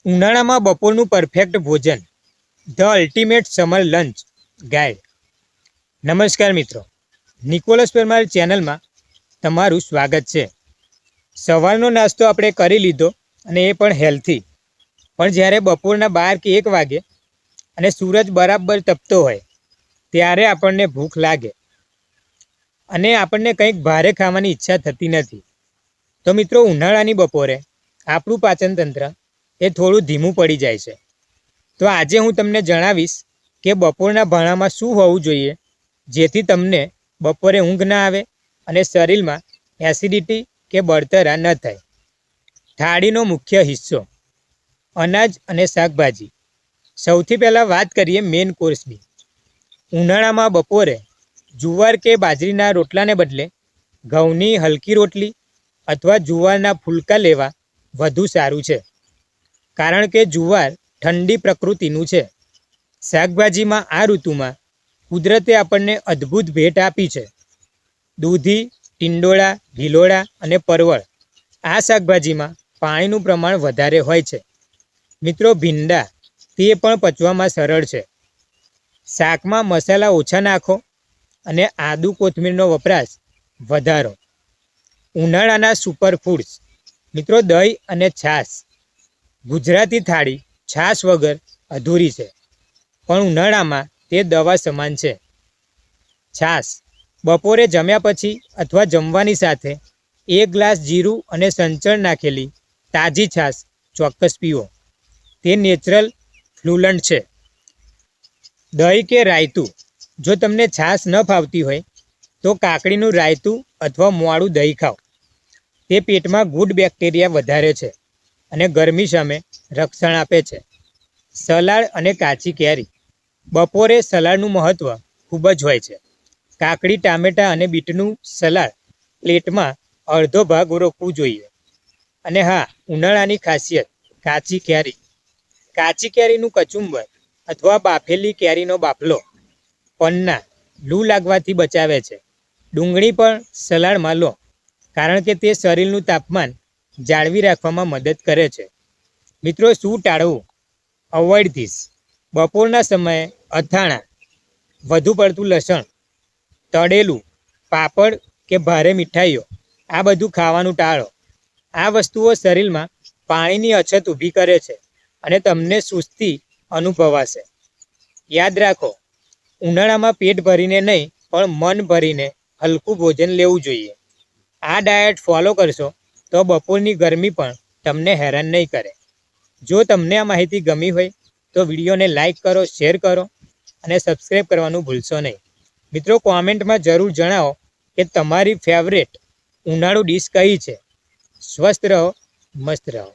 ઉનાળામાં બપોરનું પરફેક્ટ ભોજન, the ultimate summer lunch guide. નમસ્કાર મિત્રો, નિકોલસ પરમાર ચેનલમાં તમારું સ્વાગત છે. સવારનો નાસ્તો આપણે કરી લીધો અને એ પણ હેલ્થી. પણ જ્યારે બપોરના 12 કે 1 વાગે અને સૂરજ બરાબર તપતો હોય ત્યારે આપણને ભૂખ લાગે અને આપણને કંઈક ભારે ખાવાની ઈચ્છા થતી નથી. તો મિત્રો, ઉનાળાની બપોરે આપણું પાચનતંત્ર એ થોડું ધીમું પડી જાય છે. તો આજે હું તમને જણાવીશ કે બપોરના ભાણામાં શું હોવું જોઈએ જેથી તમને બપોરે ઊંઘ ના આવે અને શરીરમાં એસિડિટી કે બળતરા ન થાય. થાળીનો મુખ્ય હિસ્સો, અનાજ અને શાકભાજી. સૌથી પહેલાં વાત કરીએ મેઇન કોર્સની. ઉનાળામાં બપોરે જુવાર કે બાજરીના રોટલાને બદલે ઘઉંની હલકી રોટલી અથવા જુવારના ફુલકા લેવા વધુ સારું છે, કારણ કે જુવાર ઠંડી પ્રકૃતિનું છે. શાકભાજીમાં આ ઋતુમાં કુદરતે આપણને અદ્ભુત ભેટ આપી છે. દૂધી, ટિંડોળા, ગિલોળા અને પરવળ. આ શાકભાજીમાં પાણીનું પ્રમાણ વધારે હોય છે. મિત્રો, ભીંડા તે પણ પચવામાં સરળ છે. શાકમાં મસાલા ઓછા નાખો અને આદુ કોથમીરનો વપરાશ વધારો. ઉનાળાના સુપરફૂડ્સ. મિત્રો, દહીં અને છાશ. ગુજરાતી થાળી છાશ વગર અધૂરી છે, પણ ઉનાળામાં તે દવા સમાન છે. છાશ બપોરે જમ્યા પછી અથવા જમવાની સાથે 1 ગ્લાસ જીરું અને સંચળ નાખેલી તાજી છાશ ચોક્કસ પીવો. તે નેચરલ ફ્લુલન્ટ છે. દહીં કે રાયતું. જો તમને છાશ ન ફાવતી હોય તો કાકડીનું રાયતું અથવા મોડું દહીં ખાઓ. તે પેટમાં ગુડ બેક્ટેરિયા વધારે છે અને ગરમી સામે રક્ષણ આપે છે. સલાડ અને કાચી કેરી. બપોરે સલાડનું મહત્ત્વ ખૂબ જ હોય છે. કાકડી, ટામેટાં અને બીટનું સલાડ પ્લેટમાં અડધો ભાગ રોકવું જોઈએ. અને હા, ઉનાળાની ખાસિયત કાચી કેરી. કાચી કેરીનું કચુંબર અથવા બાફેલી કેરીનો બાફલો પન્ના લૂ લાગવાથી બચાવે છે. ડુંગળી પણ સલાડમાં લો, કારણ કે તે શરીરનું તાપમાન જાળવી રાખવામાં મદદ કરે છે. મિત્રો, શું ટાળવું? Avoid this. બપોરના સમયે અથાણાં, વધુ પડતું લસણ, તળેલું, પાપડ કે ભારે મીઠાઈઓ આ બધું ખાવાનું ટાળો. આ વસ્તુઓ શરીરમાં પાણીની અછત ઊભી કરે છે અને તમને સુસ્તી અનુભવાશે. યાદ રાખો, ઉનાળામાં પેટ ભરીને નહીં પણ મન ભરીને હલકું ભોજન લેવું જોઈએ. આ ડાયટ ફોલો કરશો તો બપોરની ગરમી પણ તમને હેરાન નહીં કરે. જો તમને આ માહિતી ગમી હોય તો વિડીયોને લાઈક કરો, શેર કરો અને સબસ્ક્રાઈબ કરવાનું ભૂલશો નહીં. મિત્રો, કોમેન્ટમાં જરૂર જણાવો કે તમારી ફેવરેટ ઉનાળુ ડીશ કઈ છે. સ્વસ્થ રહો, મસ્ત રહો.